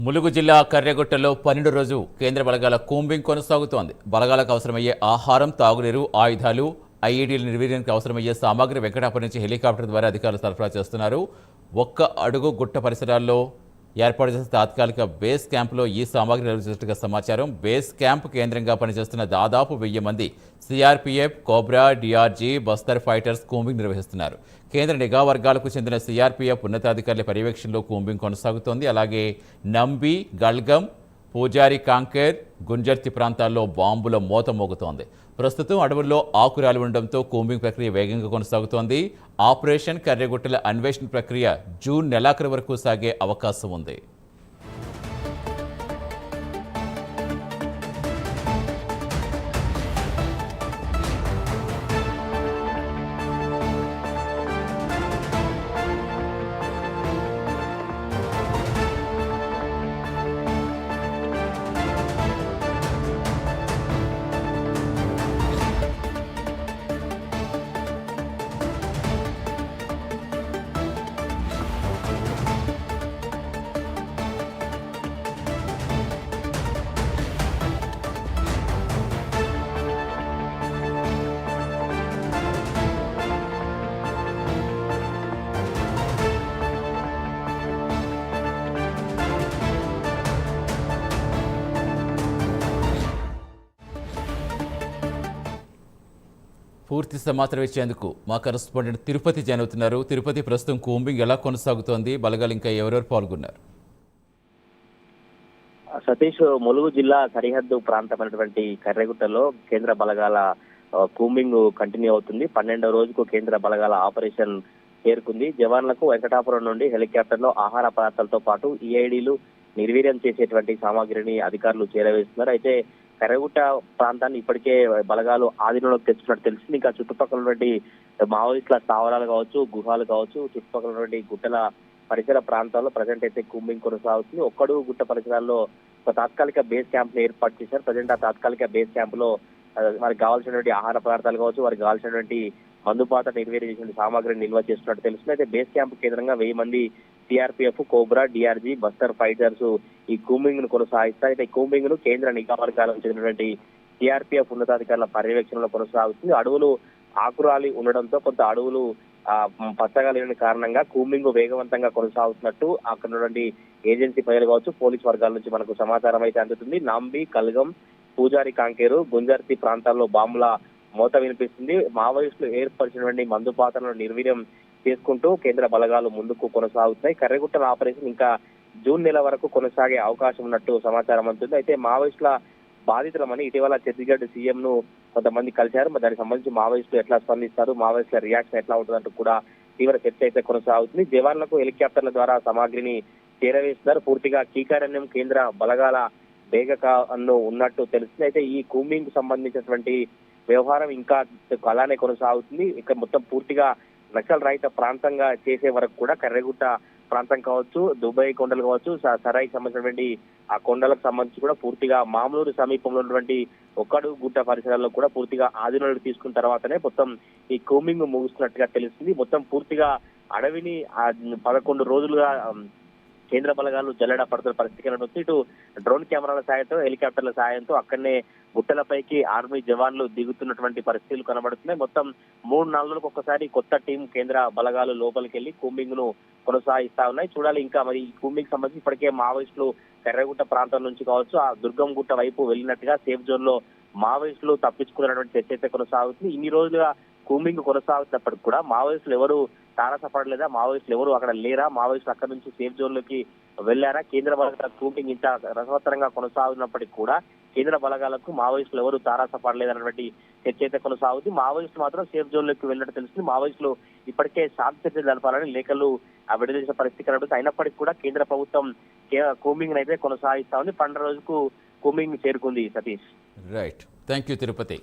ములుగు జిల్లా కర్రెగుట్టలో 12 రోజు కేంద్ర బలగాల కూంబింగ్ కొనసాగుతోంది. బలగాలకు అవసరమయ్యే ఆహారం, తాగునీరు, ఆయుధాలు, ఐఈడీల నిర్వీర్యానికి అవసరమయ్యే సామాగ్రి వెంకటాపురం నుంచి హెలికాప్టర్ ద్వారా అధికారులు సరఫరా చేస్తున్నారు. ఒక్క అడుగు గుట్ట పరిసరాల్లో ఏర్పాటు చేసిన తాత్కాలిక బేస్ క్యాంపులో ఈ సామాగ్రి నిర్వహించినట్టుగా సమాచారం. బేస్ క్యాంప్ కేంద్రంగా పనిచేస్తున్న దాదాపు 1000 మంది CRPF, cobra, DRG, Bastar fighters combing నిర్వహిస్తున్నారు. కేంద్ర నిఘా వర్గాలకు చెందిన సిఆర్పీఎఫ్ ఉన్నతాధికారుల పర్యవేక్షణలో కూంబింగ్ కొనసాగుతోంది. అలాగే నంబి, గల్గం, పూజారి కాంకేర్, గుంజర్తి ప్రాంతాల్లో బాంబుల మోత మోగుతోంది. ప్రస్తుతం అడవుల్లో ఆకురాలు ఉండడంతో కూంబింగ్ ప్రక్రియ వేగంగా కొనసాగుతోంది. ఆపరేషన్ కర్రెగుట్టల అన్వేషణ ప్రక్రియ జూన్ నెలాఖరు వరకు సాగే అవకాశం ఉంది. పూర్తి సమాచారం ఇచ్చేందుకు మా కరెస్పాండెంట్ తిరుపతి జాయిన్ అవుతున్నారు. తిరుపతి, ప్రస్తుతం కూంబింగ్ ఎలా కొనసాగుతోంది? బలగాలు ఇంకా ఎవరెవరు పాల్గొన్నారు? సతీష్, ములుగు జిల్లా సరిహద్దు ప్రాంతమైనటువంటి కర్రెగుట్టలో కేంద్ర బలగాల కూంబింగ్ కంటిన్యూ అవుతుంది. 12వ రోజుకు కేంద్ర బలగాల ఆపరేషన్ చేరుకుంది. జవాన్లకు వెంకటాపురం నుండి హెలికాప్టర్లో ఆహార పదార్థాలతో పాటు ఈఐడీలు నిర్వీర్యం చేసేటువంటి సామాగ్రిని అధికారులు చేరవేస్తున్నారు. అయితే కర్రెగుట్ట ప్రాంతాన్ని ఇప్పటికే బలగాలు ఆధీనంలోకి తెచ్చుకున్నట్టు తెలిసింది. ఇంకా చుట్టుపక్కల ఉన్నటువంటి మావోయిస్టుల స్థావరాలు కావచ్చు, గుహాలు కావచ్చు, చుట్టుపక్కల ఉన్నటువంటి గుట్టల పరిసర ప్రాంతాల్లో ప్రజెంట్ అయితే కూంబింగ్ కొనసాగుతుంది. ఒక్కడు గుట్ట పరిసరాల్లో ఒక తాత్కాలిక బేస్ క్యాంప్ ని ఏర్పాటు చేశారు. ప్రజెంట్ ఆ తాత్కాలిక బేస్ క్యాంప్ లో వారికి కావాల్సినటువంటి ఆహార పదార్థాలు కావచ్చు, వారికి కావాల్సినటువంటి మందుపాత నిర్వీర్యం చేసిన సామాగ్రిని నిల్వ చేస్తున్నట్టు తెలుస్తుంది. అయితే బేస్ క్యాంప్ కేంద్రంగా 1000 మంది CRPF, cobra, DRG, Bastar fighters ఈ కూంబింగ్ ను కొనసాగిస్తారు. అయితే ఈ కూంబింగ్ ను కేంద్ర నిఘా వర్గాలకు చెందినటువంటి సిఆర్పీఎఫ్ ఉన్నతాధికారుల పర్యవేక్షణలో కొనసాగుతుంది. అడవులు ఆకురాలి ఉండడంతో కొంత అడవులు పచ్చగా లేని కారణంగా కూంబింగ్ వేగవంతంగా కొనసాగుతున్నట్టు అక్కడ ఉన్నటువంటి ఏజెన్సీ ప్రజలు కావచ్చు, పోలీస్ వర్గాల నుంచి మనకు సమాచారం అయితే అందుతుంది. నాంబి, కల్గం, పూజారి కాంకేరు, గుంజర్తి ప్రాంతాల్లో బాంబుల మోత వినిపిస్తుంది. మావోయిస్టులు ఏర్పరిచినటువంటి మందుపాత్రలను నిర్వీర్యం చేసుకుంటూ కేంద్ర బలగాలు ముందుకు కొనసాగుతున్నాయి. కర్రెగుట్టల ఆపరేషన్ ఇంకా జూన్ నెల వరకు కొనసాగే అవకాశం ఉన్నట్టు సమాచారం అందుతుంది. అయితే మావోయిస్టుల బాధితులమని ఇటీవల ఛత్తీస్గఢ్ సీఎం ను కొంతమంది కలిశారు. దానికి సంబంధించి మావోయిస్టులు ఎట్లా స్పందిస్తారు, మావోయిస్టుల రియాక్షన్ ఎట్లా ఉంటుందంటూ కూడా తీవ్ర చర్చ అయితే కొనసాగుతుంది. జవాన్లకు హెలికాప్టర్ల ద్వారా సామాగ్రిని చేరవేస్తున్నారు. పూర్తిగా కీకారణ్యం కేంద్ర బలగాల వేగకాను ఉన్నట్టు తెలుస్తుంది. అయితే ఈ కూంబింగ్ సంబంధించినటువంటి వ్యవహారం ఇంకా అలానే కొనసాగుతుంది. ఇక్కడ మొత్తం పూర్తిగా నక్సల్ రహిత ప్రాంతంగా చేసే వరకు కూడా కర్రెగుట్ట ప్రాంతం కావచ్చు, దుబాయ్ కొండలు కావచ్చు, సరాయికి సంబంధించినటువంటి ఆ కొండలకు సంబంధించి కూడా పూర్తిగా మామూలు సమీపంలో ఉన్నటువంటి ఒక్కడు గుట్ట పరిసరాల్లో కూడా పూర్తిగా ఆధీనంలోకి తీసుకున్న తర్వాతనే మొత్తం ఈ కూంబింగ్ ముగుస్తున్నట్టుగా తెలుస్తుంది. మొత్తం పూర్తిగా అడవిని 11 రోజులుగా కేంద్ర బలగాలు జల్లెడ పడుతున్న పరిస్థితి కనబడుతుంది. ఇటు డ్రోన్ కెమెరాల సాయంతో, హెలికాప్టర్ల సాయంతో అక్కడనే గుట్టలపైకి ఆర్మీ జవాన్లు దిగుతున్నటువంటి పరిస్థితులు కనబడుతున్నాయి. మొత్తం 3-4 రోజులకు ఒక్కసారి కొత్త టీం కేంద్ర బలగాలు లోపలికి వెళ్లి కూంబింగ్ ను కొనసాగిస్తా ఉన్నాయి. చూడాలి ఇంకా మరి ఈ కూంబింగ్ సంబంధించి ఇప్పటికే మావోయిస్టులు కర్రెగుట్ట ప్రాంతం నుంచి కావచ్చు, ఆ దుర్గం గుట్ట వైపు వెళ్ళినట్టుగా సేఫ్ జోన్ లో మావోయిస్టులు తప్పించుకున్నటువంటి చర్చ అయితే కొనసాగుతుంది. ఇన్ని రోజులుగా కూంబింగ్ కొనసాగుతున్నప్పటికి కూడా మావోయిస్టులు ఎవరు తారసపడలేదా, మావోయిస్టులు ఎవరు అక్కడ లేరా, మావోయిస్టులు అక్కడ నుంచి సేఫ్ జోన్ లోకి వెళ్లారా? కేంద్ర బలగాల కూంబింగ్ ఇంత రసవత్తరంగా కొనసాగుతున్నప్పటికీ కూడా కేంద్ర బలగాలకు మావోయిస్టులు ఎవరు తారాసపడలేదన్నటువంటి చర్చ అయితే కొనసాగుతుంది. మావోయిస్టులు మాత్రం సేఫ్ జోన్ లోకి వెళ్ళినట్టు తెలుస్తుంది. మావోయిస్టులు ఇప్పటికే శాంతి చర్చలు జరపాలని లేఖలు విడుదల చేసిన పరిస్థితి కనబడుతుంది. అయినప్పటికీ కూడా కేంద్ర ప్రభుత్వం కూంబింగ్ అయితే కొనసాగిస్తా ఉంది. 12 రోజుకు కూంబింగ్ చేరుకుంది. Satish, right, thank you Tirupati.